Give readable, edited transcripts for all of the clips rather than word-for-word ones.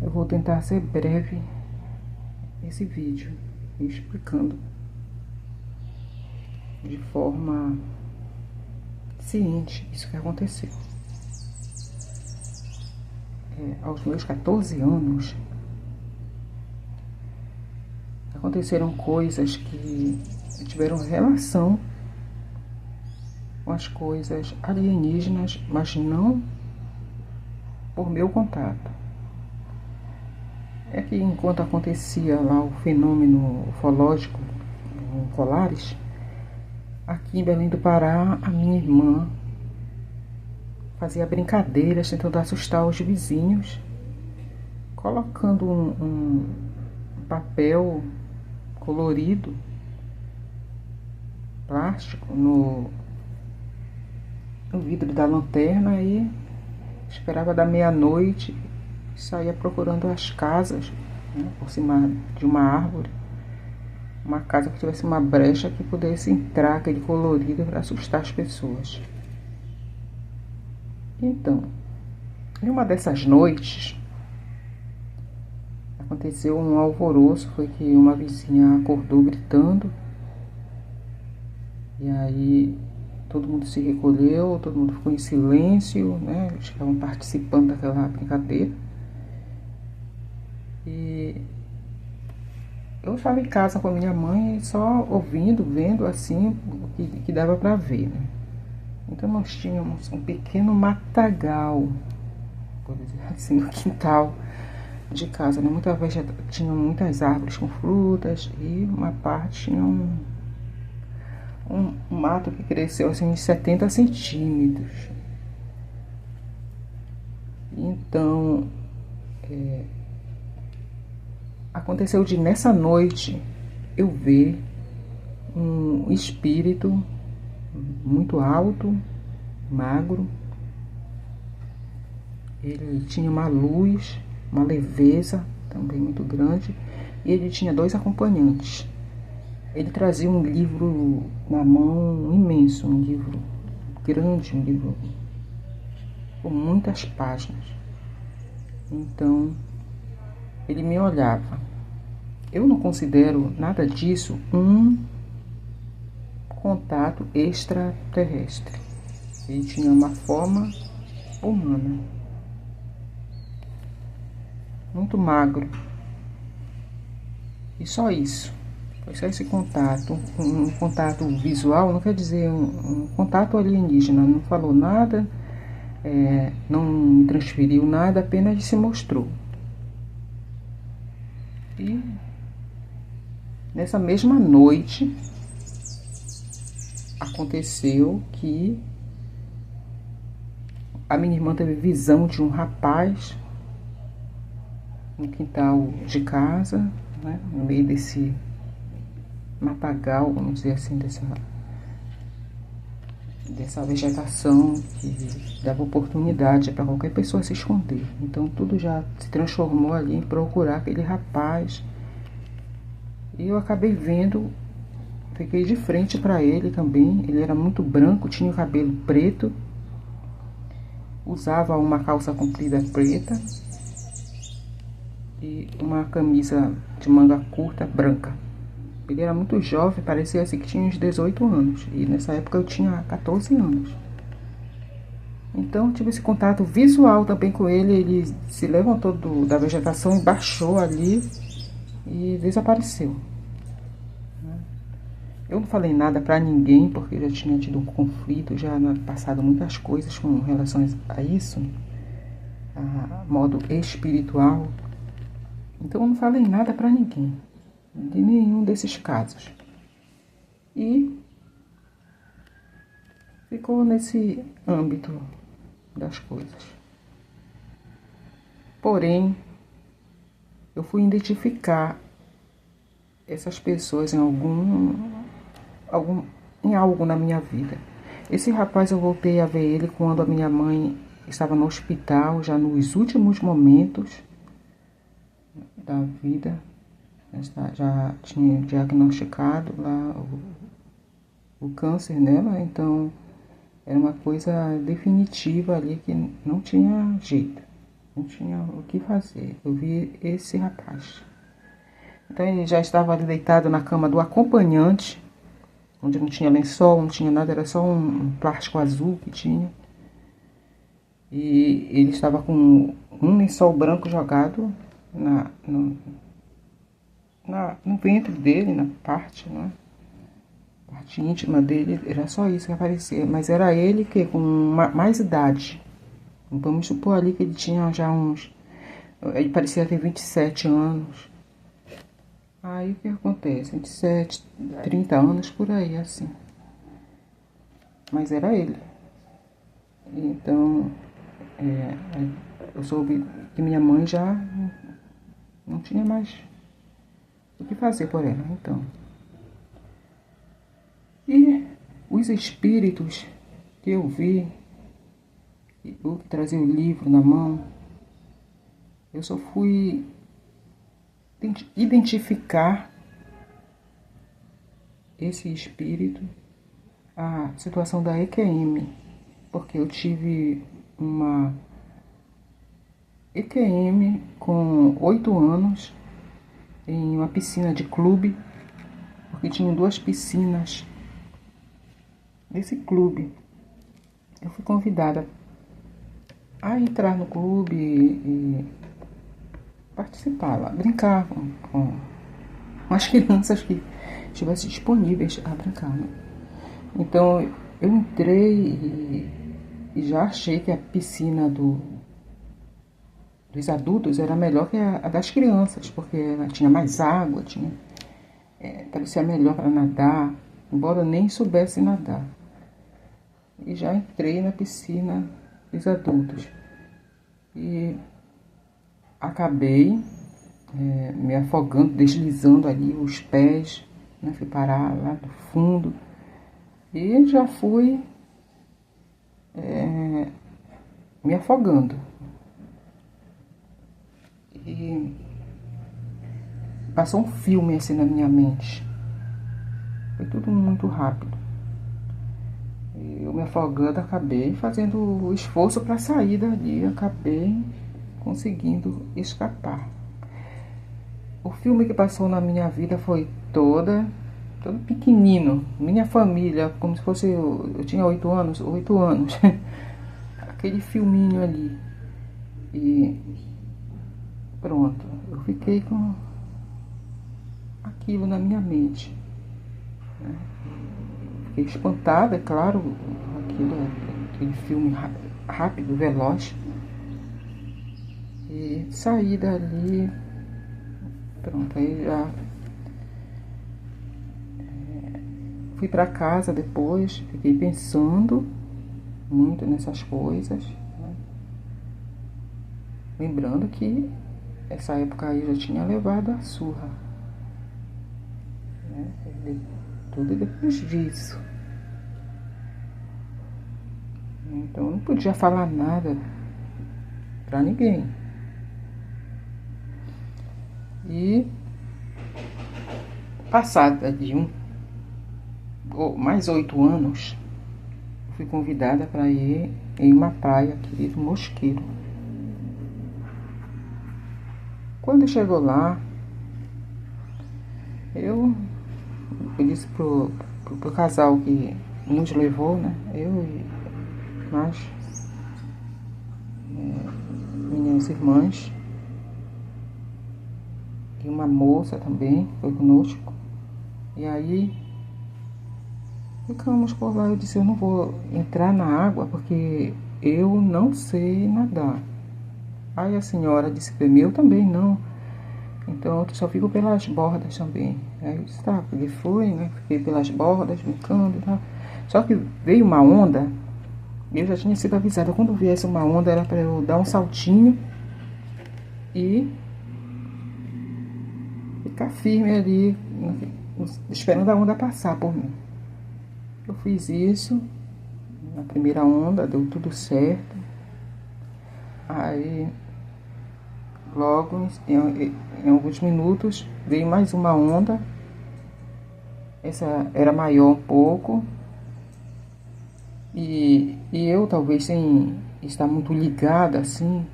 Eu vou tentar ser breve esse vídeo, explicando de forma ciente isso que aconteceu. Aos meus 14 anos, aconteceram coisas que tiveram relação com as coisas alienígenas, mas não por meu contato. É que enquanto acontecia lá o fenômeno ufológico em Colares, aqui em Belém do Pará, a minha irmã fazia brincadeiras tentando assustar os vizinhos, colocando um papel colorido, plástico, no vidro da lanterna e esperava da meia-noite e saía procurando as casas, né, por cima de uma árvore, uma casa que tivesse uma brecha que pudesse entrar aquele colorido para assustar as pessoas. Então, em uma dessas noites, aconteceu um alvoroço, foi que uma vizinha acordou gritando, e aí todo mundo se recolheu, todo mundo ficou em silêncio, né? Eles estavam participando daquela brincadeira. E eu estava em casa com a minha mãe, só ouvindo, vendo assim o que dava para ver, né? Então nós tínhamos um pequeno matagal, por dizer assim, no quintal de casa, né? Tinha muitas árvores com frutas e uma parte tinha um mato que cresceu assim de 70 centímetros. Então, aconteceu de nessa noite eu ver um espírito muito alto, magro. Ele tinha uma luz, uma leveza também muito grande, e ele tinha 2 acompanhantes. Ele trazia um livro na mão imenso, um livro grande, um livro com muitas páginas. Então, ele me olhava. Eu não considero nada disso um contato extraterrestre. Ele tinha uma forma humana, muito magro. E só isso. Foi só esse contato. Um contato visual não quer dizer um contato alienígena. Não falou nada, não me transferiu nada, apenas se mostrou. E nessa mesma noite aconteceu que a minha irmã teve visão de um rapaz no quintal de casa, né, no meio desse matagal, vamos dizer assim, dessa vegetação que dava oportunidade para qualquer pessoa se esconder. Então tudo já se transformou ali em procurar aquele rapaz. E eu acabei vendo, fiquei de frente para ele também. Ele era muito branco, tinha o cabelo preto, usava uma calça comprida preta e uma camisa de manga curta branca. Ele era muito jovem, parecia assim que tinha uns 18 anos. E nessa época eu tinha 14 anos. Então tive esse contato visual também com ele. Ele se levantou da vegetação e baixou ali e desapareceu. Eu não falei nada pra ninguém, porque já tinha tido um conflito, já passado muitas coisas com relação a isso, a modo espiritual. Então eu não falei nada pra ninguém, de nenhum desses casos. E ficou nesse âmbito das coisas. Porém, eu fui identificar essas pessoas em algo na minha vida. Esse rapaz, eu voltei a ver ele quando a minha mãe estava no hospital, já nos últimos momentos da vida. Já tinha diagnosticado lá o câncer nela, então era uma coisa definitiva ali que não tinha jeito. não tinha o que fazer. Eu vi esse rapaz. Então ele já estava ali deitado na cama do acompanhante, onde não tinha lençol, não tinha nada, era só um plástico azul que tinha. E ele estava com um lençol branco jogado no ventre dele, na parte, né? Parte íntima dele, era só isso que aparecia. Mas era ele que com mais idade. Vamos supor ali que ele tinha já uns... Ele parecia ter 27 anos. Aí o que acontece? 27, 30 anos por aí, assim. Mas era ele. Então, eu soube que minha mãe já não tinha mais o que fazer por ela, então. E os espíritos que eu vi, o que trazia o livro na mão, eu só fui identificar esse espírito, a situação da EQM, porque eu tive uma EQM com 8 anos em uma piscina de clube, porque tinham 2 piscinas desse clube. Eu fui convidada a entrar no clube e participar lá, brincar com as crianças que estivessem disponíveis a brincar, né? Então eu entrei e já achei que a piscina dos adultos era melhor que a das crianças, porque ela tinha mais água, parecia melhor para nadar, embora eu nem soubesse nadar. E já entrei na piscina dos adultos e acabei me afogando, deslizando ali os pés, né? Fui parar lá do fundo e já fui me afogando. E passou um filme assim na minha mente. Foi tudo muito rápido. E eu me afogando, acabei fazendo o esforço para sair dali, acabei conseguindo escapar. O filme que passou na minha vida foi todo pequenino. Minha família, como se fosse eu tinha 8 anos. Aquele filminho ali. E pronto, eu fiquei com aquilo na minha mente, né? Fiquei espantada, é claro, aquele filme rápido, veloz. E saí dali, pronto, aí já fui para casa depois, fiquei pensando muito nessas coisas, né? Lembrando que essa época aí eu já tinha levado a surra, né? Tudo depois disso. Então eu não podia falar nada pra ninguém. E passada de mais 8 anos, fui convidada para ir em uma praia aqui do Mosqueiro. Quando chegou lá, eu disse pro casal que nos levou, né? Eu e mais minhas irmãs e uma moça também foi conosco. E aí ficamos por lá. Eu disse, eu não vou entrar na água porque eu não sei nadar. Aí a senhora disse para mim, eu também não. Então eu só fico pelas bordas também. Aí eu disse, tá, porque fui, né? Fiquei pelas bordas, brincando e tal. Só que veio uma onda, e eu já tinha sido avisada, quando viesse uma onda era para eu dar um saltinho e ficar firme ali, esperando a onda passar por mim. Eu fiz isso, na primeira onda, deu tudo certo. Aí, logo, em alguns minutos, veio mais uma onda. Essa era maior um pouco. E eu, talvez sem estar muito ligada assim,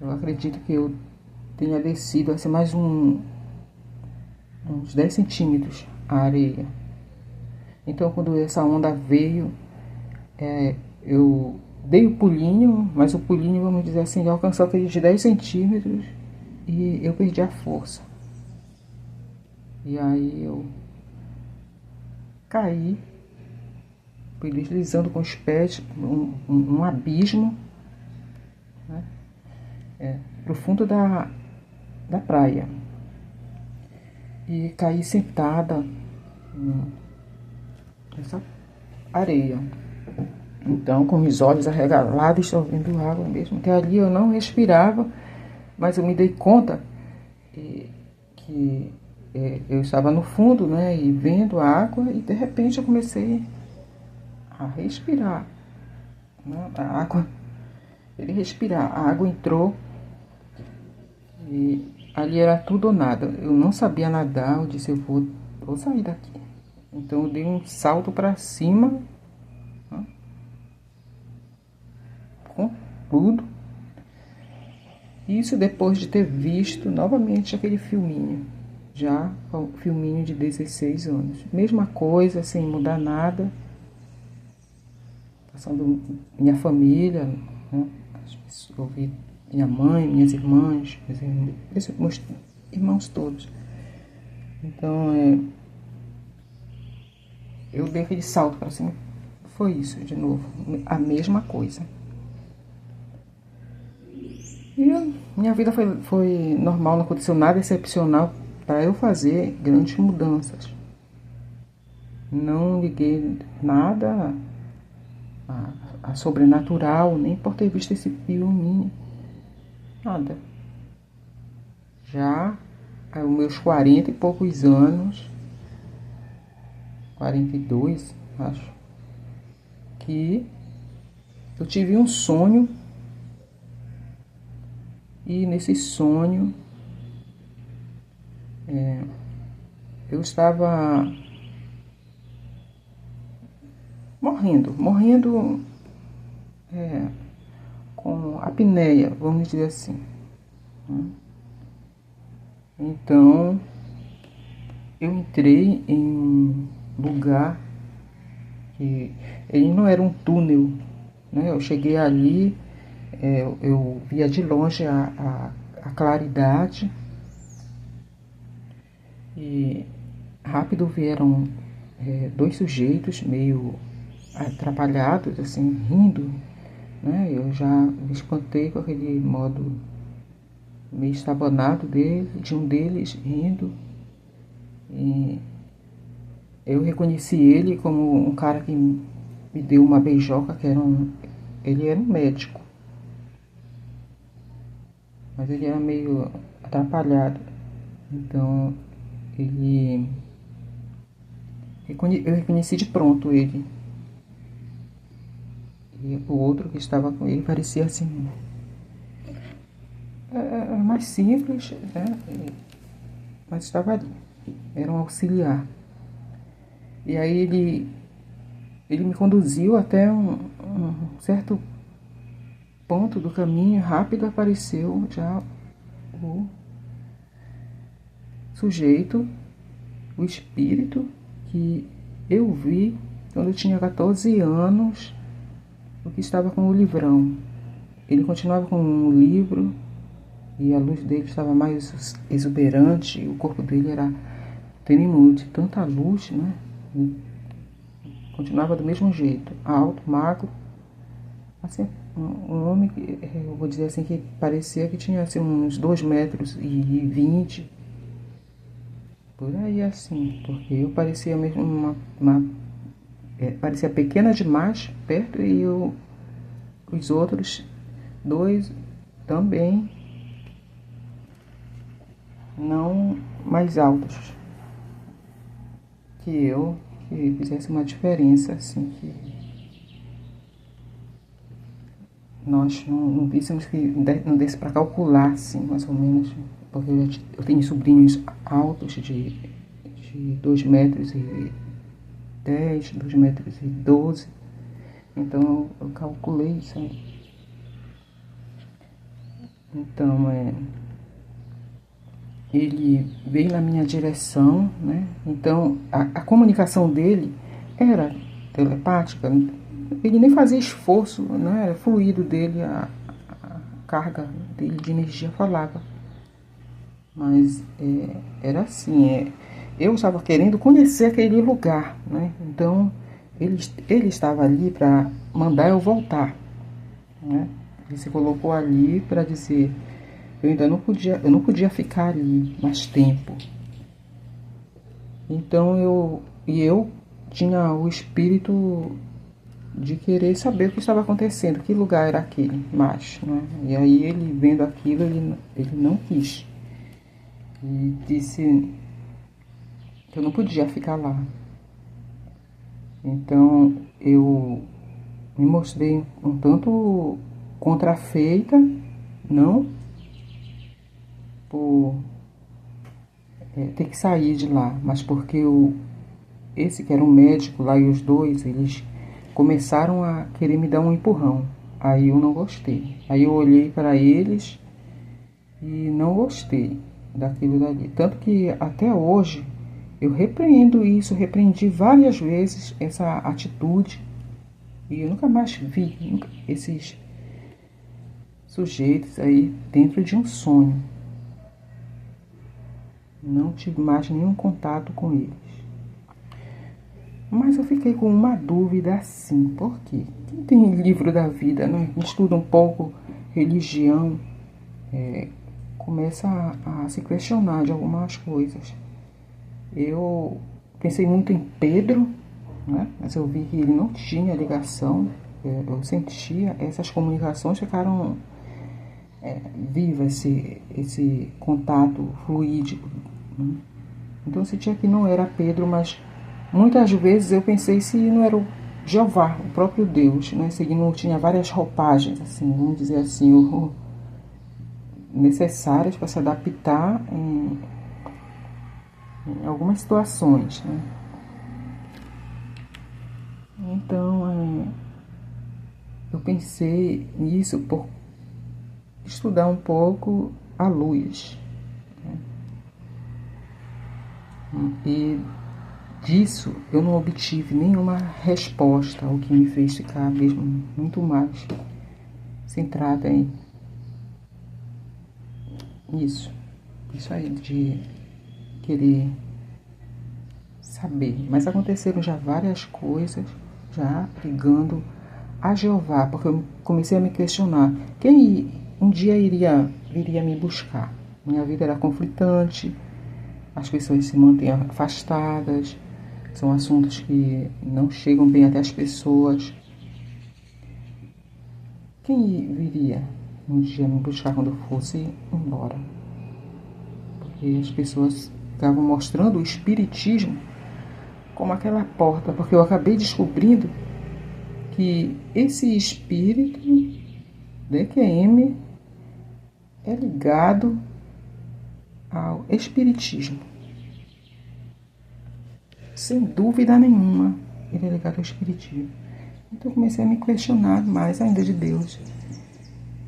Eu acredito que eu tenha descido assim mais uns 10 centímetros a areia. Então quando essa onda veio, eu dei o pulinho, mas o pulinho, vamos dizer assim, já alcançou aquele de 10 centímetros e eu perdi a força. E aí eu caí, fui deslizando com os pés, um abismo, né, pro fundo da praia. E caí sentada nessa areia. Então, com os olhos arregalados, só vendo água mesmo. Que ali eu não respirava, mas eu me dei conta que eu estava no fundo, né, e vendo a água, e de repente eu comecei a respirar, né, a água, ele respirar, a água entrou e ali era tudo ou nada. Eu não sabia nadar, eu disse, eu vou sair daqui. Então eu dei um salto para cima, né, com tudo. Isso depois de ter visto novamente aquele filminho, já o filminho de 16 anos. Mesma coisa, sem mudar nada, passando minha família, né? Eu vi minha mãe, minhas irmãs, meus irmãos todos. Então, eu dei aquele salto para cima. Foi isso, de novo, a mesma coisa. E minha vida foi normal, não aconteceu nada excepcional para eu fazer grandes mudanças. Não liguei nada a sobrenatural, nem por ter visto esse filme, nada. Já aos meus 40 e poucos anos, 42, acho, que eu tive um sonho. E nesse sonho, eu estava morrendo com apneia, vamos dizer assim. Então, eu entrei em um lugar que ele não era um túnel, né? Eu cheguei ali, eu via de longe a claridade e rápido vieram dois sujeitos meio atrapalhados, assim, rindo, né? Eu já me espantei com aquele modo meio estabanado de um deles rindo. E eu reconheci ele como um cara que me deu uma beijoca, ele era um médico, mas ele era meio atrapalhado. Então, eu reconheci de pronto ele. E o outro que estava com ele parecia assim, mais simples, né? Mas estava ali. Era um auxiliar. E aí ele me conduziu até um certo ponto do caminho. Rápido apareceu já o sujeito, o espírito que eu vi quando eu tinha 14 anos, o que estava com o livrão. Ele continuava com um livro e a luz dele estava mais exuberante, e o corpo dele era trêmulo de tanta luz, né? E continuava do mesmo jeito, alto, magro, assim, um homem que, eu vou dizer assim, que parecia que tinha assim, uns 2,20 m, por aí assim, porque eu parecia mesmo parecia pequena demais perto, e os outros dois também não mais altos que eu, que fizesse uma diferença, assim, que nós não víssemos, que não desse para calcular, assim, mais ou menos, porque eu tenho sobrinhos altos de 2,10 m, 2,12 m, então eu calculei isso aí. Então, ele veio na minha direção, né? Então, a comunicação dele era telepática, ele nem fazia esforço, né? Era fluido dele, a carga dele de energia falava. Mas era assim, eu estava querendo conhecer aquele lugar, né? Então, ele estava ali para mandar eu voltar, né? Ele se colocou ali para dizer, eu não podia ficar ali mais tempo. Então eu tinha o espírito de querer saber o que estava acontecendo, que lugar era aquele mais, né? E aí ele vendo aquilo, ele não quis. E disse que eu não podia ficar lá. Então eu me mostrei um tanto contrafeita, não por ter que sair de lá, mas porque esse que era um médico lá e os dois, eles começaram a querer me dar um empurrão. Aí eu não gostei. Aí eu olhei para eles e não gostei daquilo dali. Tanto que até hoje eu repreendo isso, repreendi várias vezes essa atitude e eu nunca mais vi esses sujeitos aí dentro de um sonho. Não tive mais nenhum contato com eles. Mas eu fiquei com uma dúvida assim, por quê? Quem tem livro da vida, né? Estuda um pouco religião, começa a se questionar de algumas coisas. Eu pensei muito em Pedro, né? Mas eu vi que ele não tinha ligação, eu sentia, essas comunicações ficaram vivas, esse contato fluídico, né? Então eu sentia que não era Pedro, mas muitas vezes eu pensei se não era o Jeová, o próprio Deus, né? Se ele não tinha várias roupagens, assim, vamos dizer assim, necessárias para se adaptar em algumas situações, né? Então, eu pensei nisso por estudar um pouco a luz, né? E disso eu não obtive nenhuma resposta, o que me fez ficar mesmo muito mais centrada em isso aí de querer saber. Mas aconteceram já várias coisas, já ligando a Jeová, porque eu comecei a me questionar quem um dia viria me buscar. Minha vida era conflitante, as pessoas se mantêm afastadas, são assuntos que não chegam bem até as pessoas. Quem viria um dia me buscar quando eu fosse embora? Porque as pessoas ficavam mostrando o espiritismo como aquela porta, porque eu acabei descobrindo que esse espírito DQM é ligado ao espiritismo. Sem dúvida nenhuma, ele é ligado ao espiritismo. Então eu comecei a me questionar mais ainda de Deus.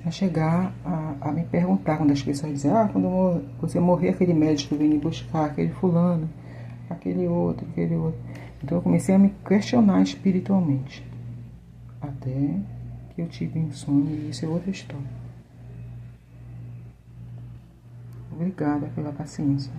A chegar a me perguntar, quando as pessoas dizem, quando você morrer, aquele médico vem me buscar, aquele fulano, aquele outro. Então eu comecei a me questionar espiritualmente. Até que eu tive insônia e isso é outra história. Obrigada pela paciência.